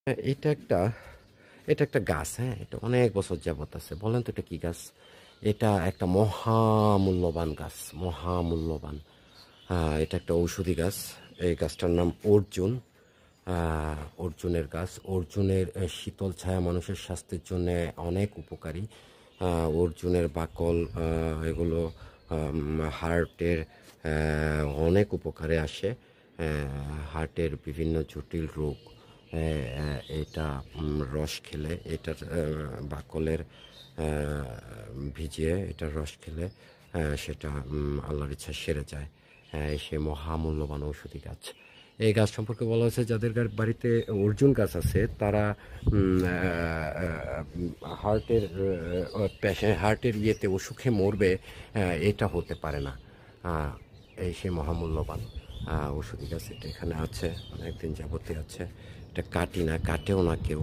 হ্যাঁ, এটা একটা গাছ। হ্যাঁ, এটা অনেক বছর যাবত আছে। বলেন তো এটা কি গাছ? এটা একটা মহামূল্যবান গাছ, মহামূল্যবান। এটা একটা ঔষধি গাছ। এই গাছটার নাম অর্জুন। অর্জুনের গাছ। অর্জুনের শীতল ছায়া মানুষের স্বাস্থ্যের জন্য অনেক উপকারী। অর্জুনের বাকল এগুলো হার্টের অনেক উপকারে আসে। হার্টের বিভিন্ন জটিল রোগ এটা রস খেলে, এটার বাকলের ভিজিয়ে এটার রস খেলে সেটা আল্লাহর ইচ্ছা সেরে যায়। সে মহামূল্যবান ঔষধি গাছ। এই গাছ সম্পর্কে বলা হয়েছে যাদের বাড়িতে অর্জুন গাছ আছে তারা হার্টের ইয়েতে অসুখে মরবে, এটা হতে পারে না। আহ, এই সে মহামূল্যবান ওষুধি গাছ। এটা এখানে আছে, অনেকদিন যাবতীয় আছে। এটা কাটি না, কাটেও না কেউ।